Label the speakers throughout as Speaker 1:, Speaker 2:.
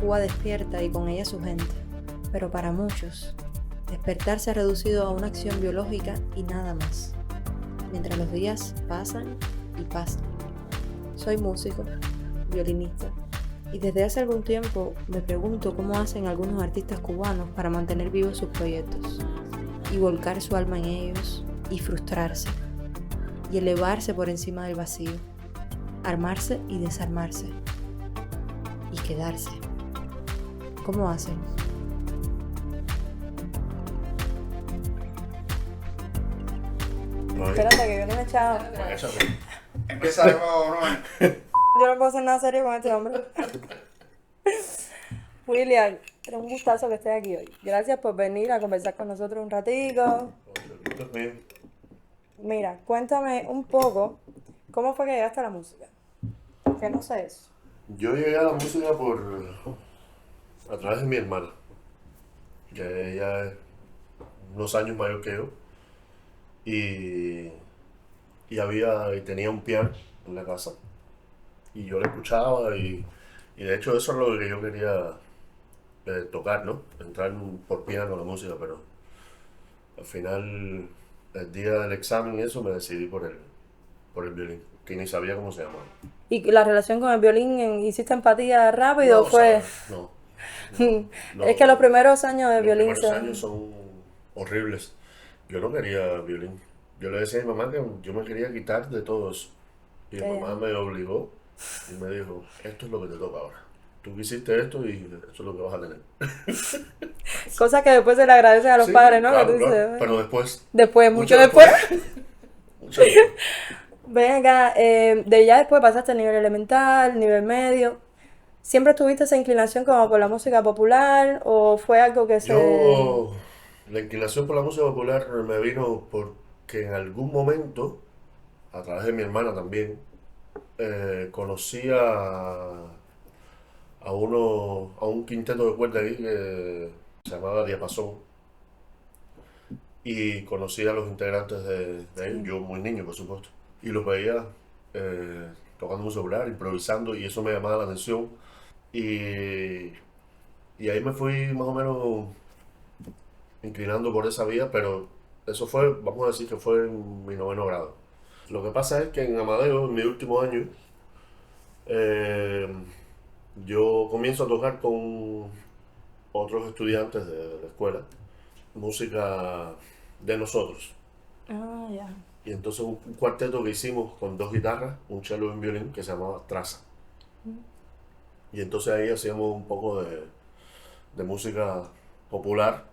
Speaker 1: Cuba despierta y con ella su gente. Pero para muchos, despertar se ha reducido a una acción biológica y nada más. Mientras los días pasan y pasan. Soy músico, violinista, y desde hace algún tiempo me pregunto cómo hacen algunos artistas cubanos para mantener vivos sus proyectos y volcar su alma en ellos y frustrarse y elevarse por encima del vacío, armarse y desarmarse y quedarse. ¿Cómo hacen? Espérate que yo no me he echado.
Speaker 2: Empieza de nuevo, ¿no?
Speaker 1: Yo no puedo hacer nada serio con este hombre. William, es un gustazo que estés aquí hoy. Gracias por venir a conversar con nosotros un ratico. Mira, cuéntame un poco, ¿cómo fue que llegaste a la música? Que no sé eso.
Speaker 3: Yo llegué a la música a través de mi hermana, que ella es unos años mayor que yo, y tenía un piano en la casa, y yo le escuchaba, y de hecho eso es lo que yo quería tocar, ¿no? Entrar por piano a la música, pero al final, el día del examen y eso, me decidí por el violín, que ni sabía cómo se llamaba.
Speaker 1: ¿Y la relación con el violín, hiciste empatía rápido o
Speaker 3: No,
Speaker 1: fue?
Speaker 3: no.
Speaker 1: Es que los primeros años de
Speaker 3: Los
Speaker 1: violín
Speaker 3: primeros años son horribles. Yo no quería violín. Yo le decía a mi mamá que yo me quería quitar de todo eso. Y mi mamá me obligó y me dijo, esto es lo que te toca ahora. Tú quisiste esto y esto es lo que vas a tener.
Speaker 1: Cosa que después se le agradece a los
Speaker 3: Sí,
Speaker 1: padres, ¿no?
Speaker 3: claro,
Speaker 1: Que tú dices,
Speaker 3: claro. Pero después.
Speaker 1: después, mucho después. Ven acá, de ya después pasaste al nivel elemental, nivel medio. ¿Siempre tuviste esa inclinación como por la música popular o fue algo que
Speaker 3: La inclinación por la música popular me vino porque en algún momento, a través de mi hermana también, conocí a un quinteto de cuerda ahí que se llamaba Diapasón, y conocí a los integrantes de ellos, yo muy niño por supuesto, y los veía tocando un celular, improvisando, y eso me llamaba la atención, y ahí me fui más o menos inclinando por esa vía, pero eso fue, vamos a decir que fue en mi noveno grado. Lo que pasa es que en Amadeo, en mi último año, eh, yo comienzo a tocar con otros estudiantes de la escuela música de nosotros.
Speaker 1: Ah, ya.
Speaker 3: Y entonces un cuarteto que hicimos con dos guitarras, un cello y un violín, que se llamaba Traza. Y entonces ahí hacíamos un poco de música popular.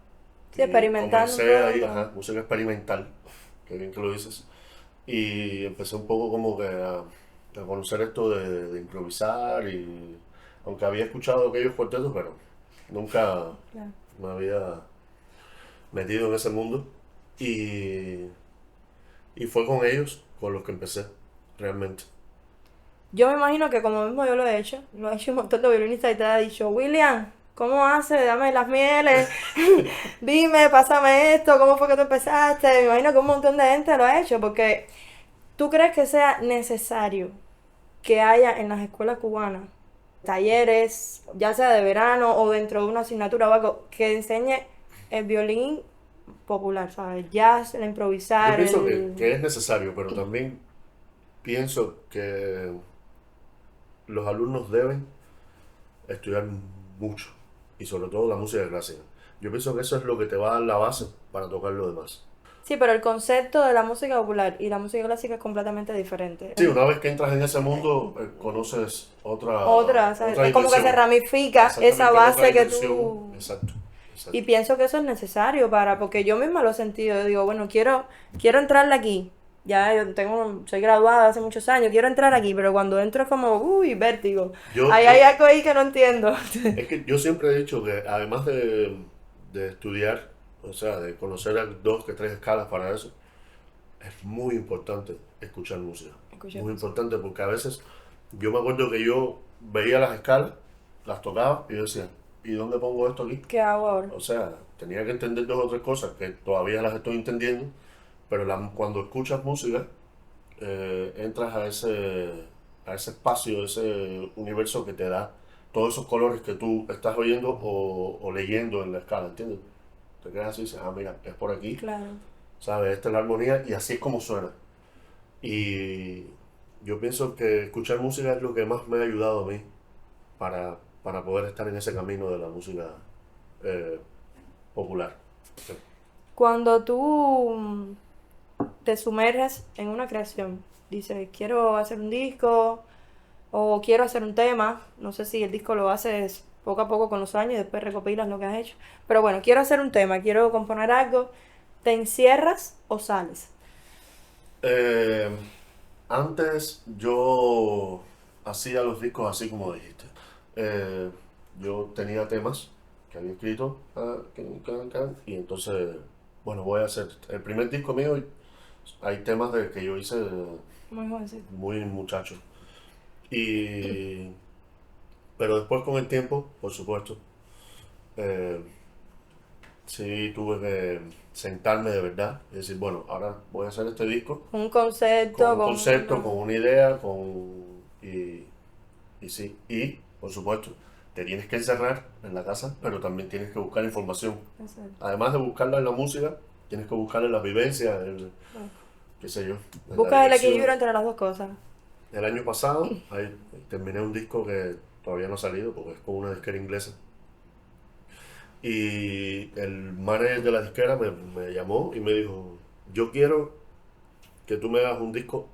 Speaker 1: Sí, experimentando.
Speaker 3: Comencé ahí, música experimental, que bien que lo dices. Y empecé un poco como que a conocer esto de improvisar, y aunque había escuchado aquellos cuartetos, pero nunca me había metido en ese mundo, y fue con ellos con los que empecé realmente.
Speaker 1: Yo me imagino que como mismo yo lo he hecho un montón de violinistas y te ha dicho, William, ¿cómo haces? Dame las mieles, dime, pásame esto, ¿cómo fue que tú empezaste? Me imagino que un montón de gente lo ha hecho, porque ¿tú crees que sea necesario que haya en las escuelas cubanas talleres, ya sea de verano o dentro de una asignatura o algo, que enseñe el violín popular, ¿sabes? Jazz, el
Speaker 3: Yo
Speaker 1: improvisar,
Speaker 3: pienso que es necesario, pero también pienso que los alumnos deben estudiar mucho, y sobre todo la música clásica. Yo pienso que eso es lo que te va a dar la base para tocar lo demás.
Speaker 1: Sí, pero el concepto de la música popular y la música clásica es completamente diferente.
Speaker 3: Sí, una vez que entras en ese mundo, conoces otra
Speaker 1: ¿sabes?
Speaker 3: otra
Speaker 1: Es como que se
Speaker 3: dimensión.
Speaker 1: ramifica esa
Speaker 3: Exactamente,
Speaker 1: base
Speaker 3: otra
Speaker 1: que
Speaker 3: dimensión.
Speaker 1: tú...
Speaker 3: Exacto.
Speaker 1: Y pienso que eso es necesario porque yo misma lo he sentido. Yo digo, bueno, quiero entrarle aquí. Ya soy graduada hace muchos años, quiero entrar aquí, pero cuando entro es como, uy, vértigo. Hay algo ahí que no entiendo.
Speaker 3: Es que yo siempre he dicho que además de estudiar, o sea, de conocer dos que tres escalas para eso, es muy importante escuchar música. Muy importante, porque a veces yo me acuerdo que yo veía las escalas, las tocaba y yo decía, ¿y dónde pongo esto aquí?
Speaker 1: ¿Qué hago ahora?
Speaker 3: O sea, tenía que entender dos o tres cosas que todavía las estoy entendiendo, pero cuando escuchas música, entras a ese espacio, ese universo que te da todos esos colores que tú estás oyendo o leyendo en la escala, ¿entiendes? Te quedas así y dices, mira, es por aquí,
Speaker 1: Claro.
Speaker 3: ¿sabes? Esta es la armonía y así es como suena. Y yo pienso que escuchar música es lo que más me ha ayudado a mí para poder estar en ese camino de la música eh, popular. Sí.
Speaker 1: Cuando tú te sumerges en una creación, dices, quiero hacer un disco o quiero hacer un tema, no sé si el disco lo haces poco a poco con los años y después recopilas lo que has hecho, pero bueno, quiero hacer un tema, quiero componer algo, ¿te encierras o sales?
Speaker 3: Eh, Antes yo hacía los discos así como dijiste. Eh, yo tenía temas que había escrito y entonces, bueno, voy a hacer el primer disco mío. Hay temas que yo hice
Speaker 1: Muy jovencito.
Speaker 3: muy muchacho. Y, pero después con el tiempo, por supuesto, eh, sí tuve que sentarme de verdad y decir, bueno, ahora voy a hacer este disco
Speaker 1: Un
Speaker 3: con
Speaker 1: concepto,
Speaker 3: un
Speaker 1: con
Speaker 3: concepto, con
Speaker 1: una...
Speaker 3: una idea, y sí, y por supuesto, te tienes que encerrar en la casa, pero también tienes que buscar información.
Speaker 1: Exacto.
Speaker 3: Además de buscarla en la música, tienes que buscarla en las vivencias, qué sé yo, en la
Speaker 1: Buscas el equilibrio
Speaker 3: diversión.
Speaker 1: entre las dos cosas.
Speaker 3: El año pasado ahí, terminé un disco que todavía no ha salido porque es con una disquera inglesa. Y el manager de la disquera me llamó y me dijo, yo quiero que tú me hagas un disco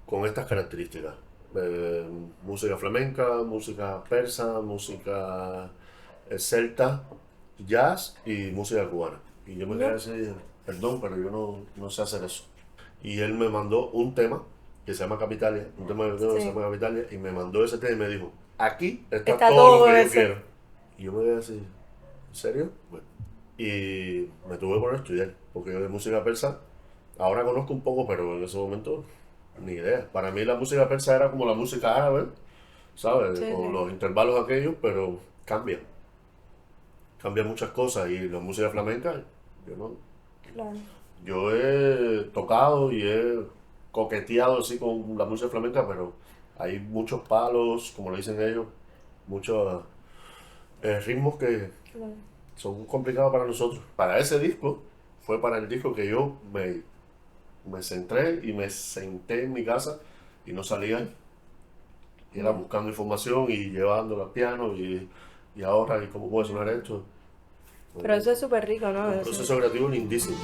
Speaker 3: con estas características. Eh, Música flamenca, música persa, música celta, jazz y música cubana. Y yo me quedé
Speaker 1: ¿No?
Speaker 3: así, perdón, pero yo no sé hacer eso. Y él me mandó un tema que se llama Capitalia, un tema que se
Speaker 1: Sí.
Speaker 3: llama Capitalia, y me mandó ese tema y me dijo, aquí está
Speaker 1: Está
Speaker 3: todo lo
Speaker 1: todo
Speaker 3: que yo
Speaker 1: eso.
Speaker 3: quiero. Y yo me quedé así, ¿en serio? Bueno, y me tuve que poner a estudiar, porque yo de música persa ahora conozco un poco, pero en ese momento ni idea. Para mí la música persa era como la música árabe, ¿sabes?
Speaker 1: Sí,
Speaker 3: Con
Speaker 1: sí.
Speaker 3: los intervalos aquellos, pero cambia muchas cosas. Y la música flamenca, yo no,
Speaker 1: Claro.
Speaker 3: yo he tocado y he coqueteado así con la música flamenca, pero hay muchos palos, como le dicen ellos, muchos ritmos que
Speaker 1: Claro.
Speaker 3: son complicados para nosotros. Para ese disco, fue para el disco que yo me centré y me senté en mi casa y no salía. Y era
Speaker 1: Ya.
Speaker 3: buscando información y llevándola al piano y ahora, ¿y cómo puede sonar esto?
Speaker 1: Pero
Speaker 3: Un,
Speaker 1: eso es súper rico, ¿no?
Speaker 3: un proceso creativo lindísimo.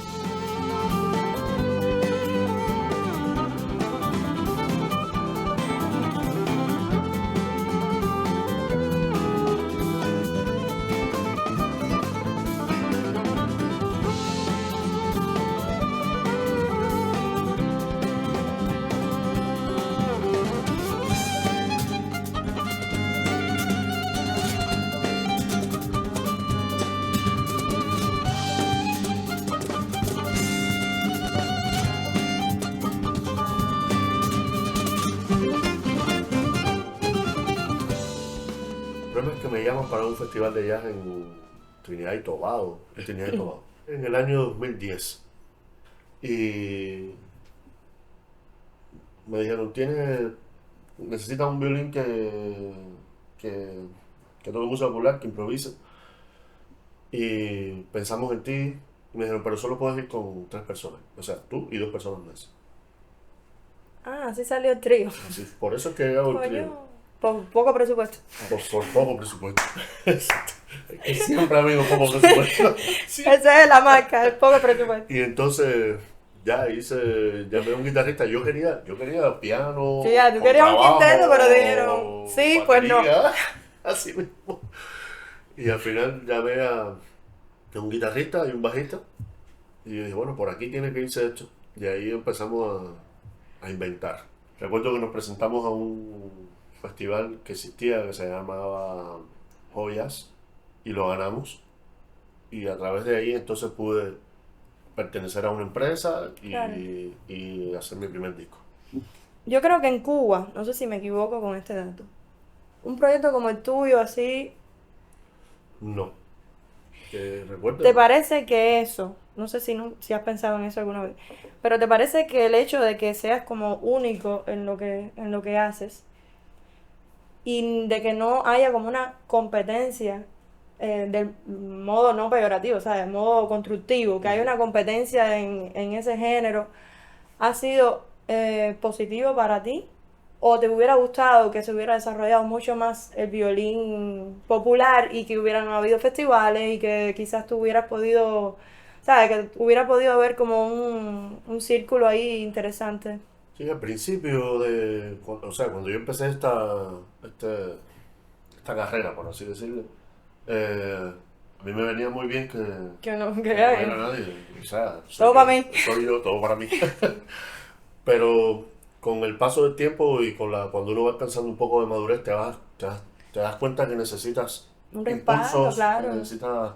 Speaker 3: El problema es que me llaman para un festival de jazz en Trinidad y Tobago, en el año 2010. Y me dijeron, necesitas un violín que, que toque música popular, que improvise. Y pensamos en ti. Y me dijeron, pero solo puedes ir con 3 personas. O sea, tú y 2 personas más.
Speaker 1: Ah, así salió el trío.
Speaker 3: Así, por eso es que hago el trío.
Speaker 1: Coño. Poco presupuesto.
Speaker 3: Por poco presupuesto. Exacto. Es que siempre ha habido poco presupuesto. Sí.
Speaker 1: Esa es la marca, el poco presupuesto.
Speaker 3: Y entonces llamé a un guitarrista. Yo quería piano,
Speaker 1: Sí, ya, tú querías un quinteto, pero dijeron, sí, pues no.
Speaker 3: batería, así mismo. Y al final llamé a un guitarrista y un bajista. Y yo dije, bueno, por aquí tiene que irse esto. Y ahí empezamos a inventar. Recuerdo que nos presentamos a un festival que existía que se llamaba Joyas y lo ganamos. Y a través de ahí entonces pude pertenecer a una empresa
Speaker 1: Claro.
Speaker 3: y hacer mi primer disco.
Speaker 1: Yo creo que en Cuba, no sé si me equivoco con este dato, un proyecto como el tuyo, así,
Speaker 3: No, que
Speaker 1: ¿te
Speaker 3: recuerdo.
Speaker 1: parece que eso, no sé si, si has pensado en eso alguna vez, pero te parece que el hecho de que seas como único en lo que haces, y de que no haya como una competencia del modo no peyorativo, o sea, del modo constructivo, que haya una competencia en ese género, ¿ha sido positivo para ti? ¿O te hubiera gustado que se hubiera desarrollado mucho más el violín popular y que hubieran habido festivales y que quizás tú hubieras podido, ¿sabes? Que hubiera podido haber como un círculo ahí interesante.
Speaker 3: Sí, al principio o sea, cuando yo empecé esta carrera, por así decirlo, a mí me venía muy bien
Speaker 1: Que no,
Speaker 3: que no hubiera nadie. O sea,
Speaker 1: todo para mí.
Speaker 3: soy yo, todo para mí. Pero con el paso del tiempo y cuando uno va alcanzando un poco de madurez, te das cuenta que necesitas
Speaker 1: Un respaldo,
Speaker 3: impulsos, que
Speaker 1: claro.
Speaker 3: necesitas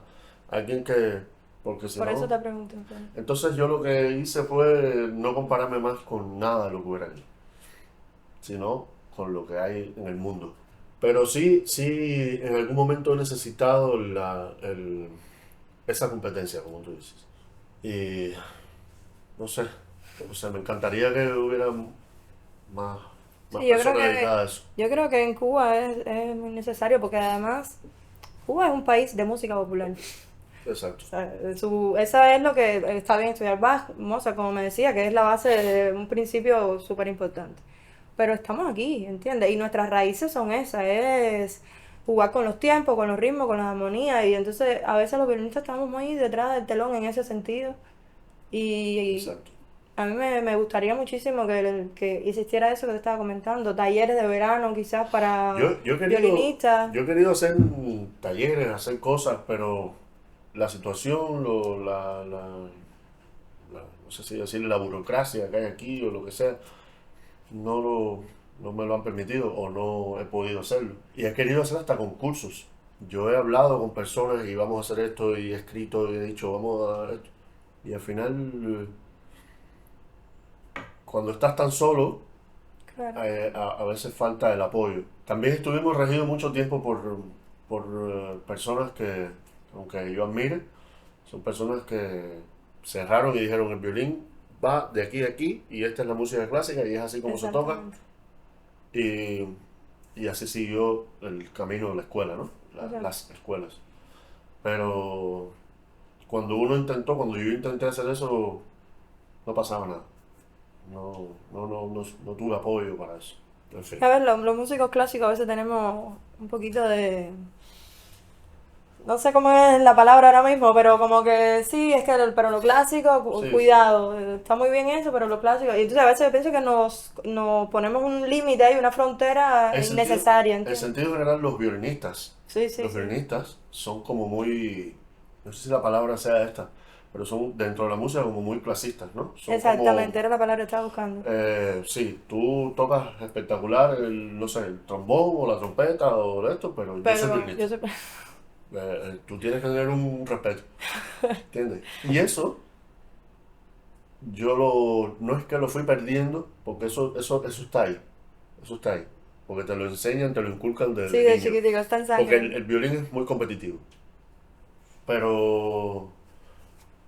Speaker 3: alguien que, porque si
Speaker 1: Por eso
Speaker 3: no...
Speaker 1: te pregunto. Claro.
Speaker 3: Entonces yo lo que hice fue no compararme más con nada de lo que hubiera ahí, sino con lo que hay en el mundo. Pero sí, en algún momento he necesitado esa competencia, como tú dices. Y no sé, o sea, me encantaría que hubiera más, más
Speaker 1: Sí, yo creo
Speaker 3: personas dedicadas a eso.
Speaker 1: yo creo que en Cuba es muy necesario porque además Cuba es un país de música popular.
Speaker 3: Exacto.
Speaker 1: O sea, esa es lo que está bien estudiar Bach, Mozart, como me decía, que es la base de un principio súper importante. Pero estamos aquí, ¿entiendes? Y nuestras raíces son esas, es jugar con los tiempos, con los ritmos, con las armonías. Y entonces a veces los violinistas estamos muy detrás del telón en ese sentido. Y
Speaker 3: Exacto.
Speaker 1: a mí me gustaría muchísimo que existiera eso que te estaba comentando, talleres de verano quizás para
Speaker 3: Yo, yo he querido,
Speaker 1: violinistas.
Speaker 3: yo he querido hacer talleres, hacer cosas, pero la situación, no sé si decirle la burocracia que hay aquí o lo que sea, no, no me lo han permitido o no he podido hacerlo. Y he querido hacer hasta concursos. Yo he hablado con personas y vamos a hacer esto y he escrito y he dicho vamos a dar esto. Y al final, cuando estás tan solo,
Speaker 1: Claro,
Speaker 3: a veces falta el apoyo. También estuvimos regidos mucho tiempo por personas que, aunque yo admire, son personas que cerraron y dijeron el violín va de aquí a aquí y esta es la música clásica y es así como se toca.
Speaker 1: exactamente.
Speaker 3: Y, y así siguió el camino de la escuela, ¿no?
Speaker 1: Exacto.
Speaker 3: Las escuelas. Pero cuando yo intenté hacer eso, no pasaba nada. No tuve apoyo para eso. En fin.
Speaker 1: A ver, los músicos clásicos a veces tenemos un poquito de... No sé cómo es la palabra ahora mismo, pero como que sí, es que pero lo clásico,
Speaker 3: Sí, sí.
Speaker 1: cuidado, está muy bien eso, pero lo clásico... Y entonces a veces yo pienso que nos ponemos un límite ahí, una frontera innecesaria,
Speaker 3: En
Speaker 1: ¿entiendes?
Speaker 3: sentido general,
Speaker 1: Sí, sí,
Speaker 3: los
Speaker 1: sí.
Speaker 3: violinistas son como muy, no sé si la palabra sea esta, pero son dentro de la música como muy clasistas, ¿no? Son como,
Speaker 1: Exactamente, era la palabra que estaba buscando.
Speaker 3: sí, tú tocas espectacular no sé, el trombón o la trompeta o esto, pero yo soy
Speaker 1: Pero
Speaker 3: violinista.
Speaker 1: yo sé...
Speaker 3: Tú tienes que tener un respeto, ¿entiendes? Y eso, no es que lo fui perdiendo, porque eso está ahí, eso está ahí, porque te lo enseñan, te lo inculcan
Speaker 1: Sí,
Speaker 3: desde
Speaker 1: de
Speaker 3: niño,
Speaker 1: chiquitico, está en
Speaker 3: porque
Speaker 1: sangre.
Speaker 3: el violín es muy competitivo, pero,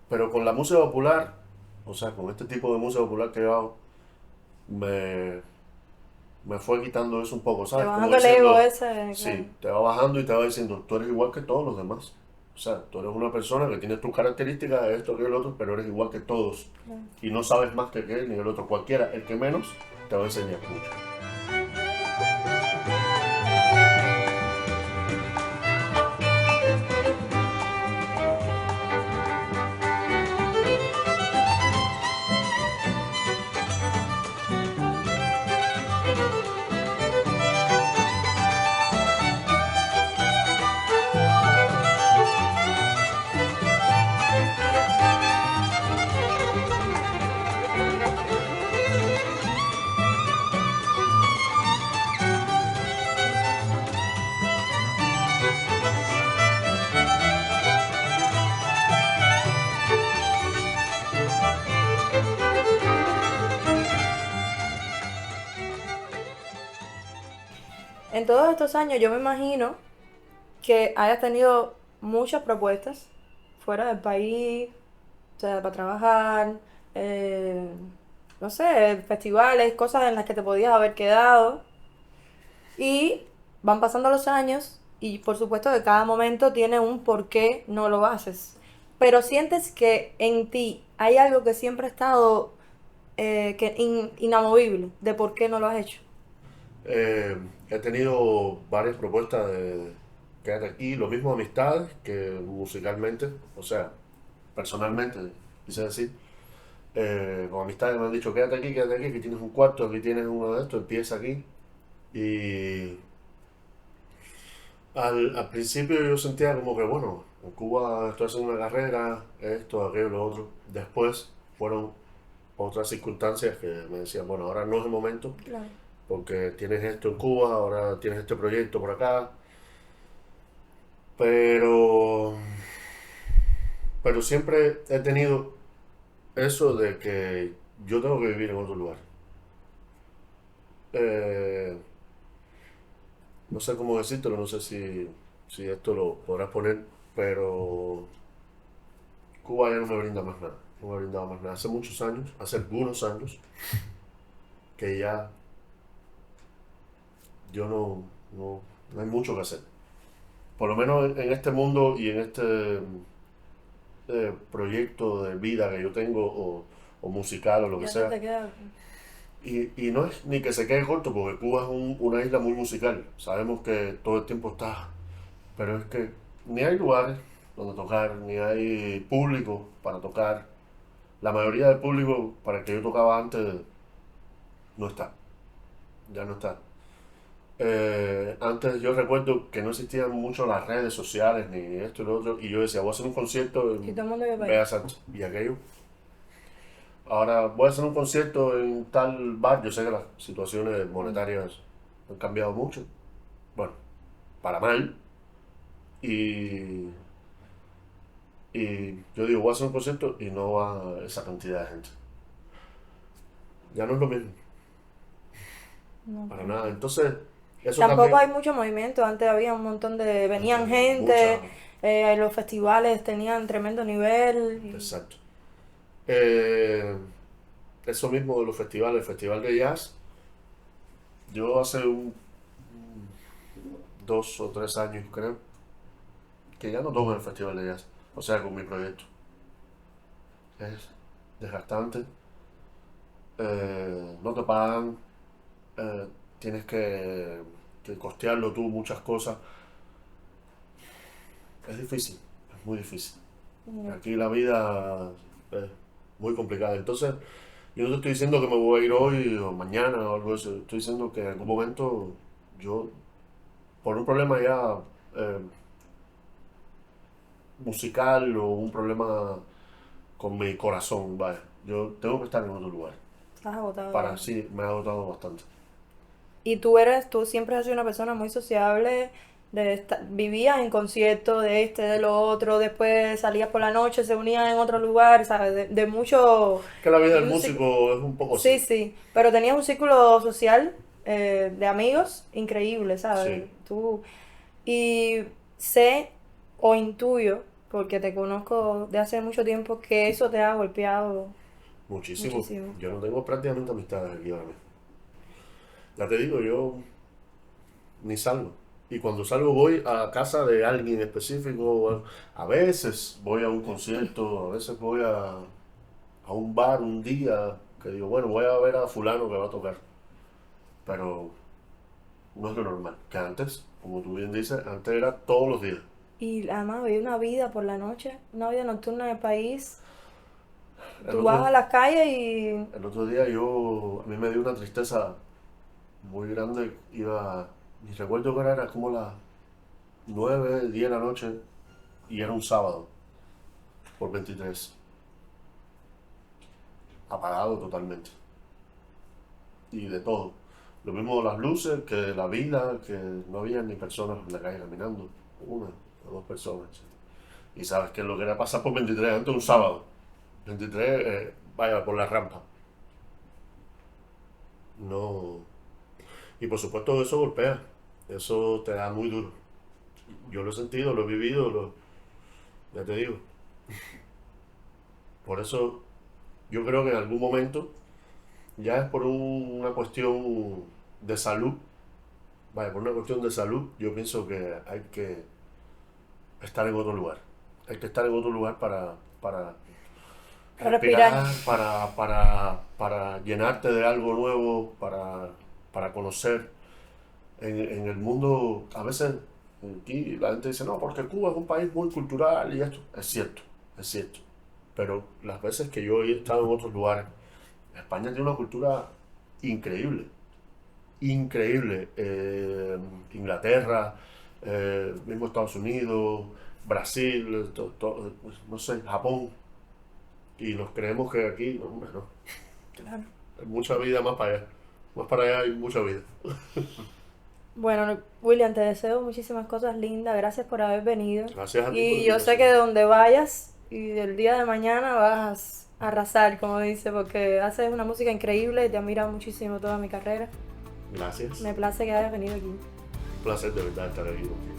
Speaker 3: pero con la música popular, o sea, con este tipo de música popular que yo hago, me, me fue quitando eso un poco,
Speaker 1: Te
Speaker 3: ¿sabes? Como
Speaker 1: bajando el ego
Speaker 3: diciendo,
Speaker 1: ese, claro.
Speaker 3: sí, te va bajando y te va diciendo, tú eres igual que todos los demás. O sea, tú eres una persona que tiene tus características, esto que el otro, pero eres igual que todos. Y no sabes más que él ni el otro. Cualquiera, el que menos, te va a enseñar mucho.
Speaker 1: En todos estos años yo me imagino que hayas tenido muchas propuestas fuera del país, o sea, para trabajar, eh, no sé, festivales, cosas en las que te podías haber quedado. Y van pasando los años y por supuesto que cada momento tiene un por qué no lo haces. Pero sientes que en ti hay algo que siempre ha estado inamovible de por qué no lo has hecho.
Speaker 3: He tenido varias propuestas de quedar aquí, lo mismo amistades que musicalmente, o sea, personalmente, quise decir. Con amistades me han dicho, quédate aquí, que tienes un cuarto, aquí tienes uno de estos, empieza aquí. Y al principio yo sentía como que, bueno, en Cuba estoy haciendo una carrera, esto, aquello, lo otro. Después fueron otras circunstancias que me decían, bueno, ahora no es el momento,
Speaker 1: Claro.
Speaker 3: porque tienes esto en Cuba, ahora tienes este proyecto por acá. Pero, pero siempre he tenido eso de que yo tengo que vivir en otro lugar. Eh, no sé cómo decírtelo, no sé si esto lo podrás poner, pero Cuba ya no me brinda más nada. No me ha brindado más nada. Hace muchos años, hace algunos años, que ya yo no hay mucho que hacer. Por lo menos en este mundo y en este proyecto de vida que yo tengo, o musical o lo que
Speaker 1: Ya no
Speaker 3: sea.
Speaker 1: te queda.
Speaker 3: Y no es ni que se quede corto, porque Cuba es una isla muy musical. Sabemos que todo el tiempo está, pero es que ni hay lugares donde tocar, ni hay público para tocar. La mayoría del público para el que yo tocaba antes no está, ya no está. Antes yo recuerdo que no existían mucho las redes sociales, ni esto y lo otro, y yo decía, voy a hacer un concierto
Speaker 1: Y
Speaker 3: en
Speaker 1: todo el mundo iba para allá.
Speaker 3: Bella Sánchez, y aquello. Ahora voy a hacer un concierto en tal bar. Yo sé que las situaciones monetarias han cambiado mucho. Bueno, para mal. Y, y yo digo, voy a hacer un concierto y no va esa cantidad de gente. Ya no es lo mismo,
Speaker 1: No,
Speaker 3: para
Speaker 1: pues.
Speaker 3: nada. Entonces, eso
Speaker 1: Tampoco hay
Speaker 3: también,
Speaker 1: mucho movimiento. Antes había un montón de... Venían
Speaker 3: antes mucha,
Speaker 1: gente, los festivales tenían tremendo nivel.
Speaker 3: exacto. Eh, Eso mismo de los festivales, el festival de jazz, yo hace 2 o 3 años creo, que ya no toco en el festival de jazz. O sea, con mi proyecto. Es desgastante, no te pagan, eh, tienes que costearlo tú, muchas cosas. Es difícil, es muy difícil.
Speaker 1: Mm.
Speaker 3: Aquí la vida es muy complicada. Entonces, yo no te estoy diciendo que me voy a ir hoy o mañana o algo de eso. Estoy diciendo que en algún momento yo, por un problema ya eh, musical o un problema con mi corazón, vaya, yo tengo que estar en otro lugar.
Speaker 1: Estás agotado
Speaker 3: Para
Speaker 1: ya.
Speaker 3: sí, me ha agotado bastante.
Speaker 1: Y tú siempre has sido una persona muy sociable, vivías en conciertos de este, de lo otro, después salías por la noche, se unían en otro lugar, ¿sabes? De mucho...
Speaker 3: Que la vida del
Speaker 1: un cir-
Speaker 3: músico es un poco
Speaker 1: Sí,
Speaker 3: así.
Speaker 1: sí, pero tenías un círculo social de amigos increíble, ¿sabes?
Speaker 3: Sí,
Speaker 1: Y sé o intuyo, porque te conozco de hace mucho tiempo, que eso te ha golpeado
Speaker 3: muchísimo.
Speaker 1: muchísimo.
Speaker 3: Yo no tengo prácticamente amistades aquí ahora mismo. Ya te digo, yo ni salgo. Y cuando salgo voy a casa de alguien específico. A veces voy a un concierto, a veces voy a un bar un día que digo, bueno, voy a ver a fulano que va a tocar. Pero no es lo normal. Que antes, como tú bien dices, antes era todos los días.
Speaker 1: Y además veía una vida por la noche, una vida nocturna en el país.
Speaker 3: El
Speaker 1: Tú vas a
Speaker 3: otro,
Speaker 1: las calles y...
Speaker 3: el otro día a mí me dio una tristeza muy grande. Y recuerdo que era como las 9, 10 de la noche y era un sábado por 23, apagado totalmente. Y de todo. Lo mismo las luces, que la vida, que no había ni personas en la calle caminando. Una o dos personas. Y sabes que lo que era pasar por 23 antes un sábado. 23, vaya, por la rampa. No. Y por supuesto eso golpea. Eso te da muy duro. Yo lo he sentido, lo he vivido, ya te digo. Por eso yo creo que en algún momento, ya es por una cuestión de salud, vaya, por una cuestión de salud, yo pienso que hay que estar en otro lugar. Hay que estar en otro lugar para
Speaker 4: Respirar.
Speaker 3: para llenarte de algo nuevo, para conocer. En el mundo, a veces aquí la gente dice, no, porque Cuba es un país muy cultural y esto. Es cierto. Pero las veces que yo he estado en otros lugares, España tiene una cultura increíble. Increíble. Inglaterra, mismo Estados Unidos, Brasil, no sé, Japón. Y nos creemos que aquí, no, hombre, no.
Speaker 4: Claro.
Speaker 3: Hay mucha vida más para allá. Más para allá hay mucha vida.
Speaker 4: Bueno, William, te deseo muchísimas cosas lindas. Gracias por haber venido.
Speaker 3: Gracias a ti por
Speaker 4: Y
Speaker 3: la
Speaker 4: yo sé
Speaker 3: invitación.
Speaker 4: que de donde vayas y del día de mañana vas a arrasar, como dice, porque haces una música increíble y te admiro muchísimo toda mi carrera.
Speaker 3: Gracias.
Speaker 4: Me place que hayas venido aquí.
Speaker 3: Un placer de verdad estar aquí contigo.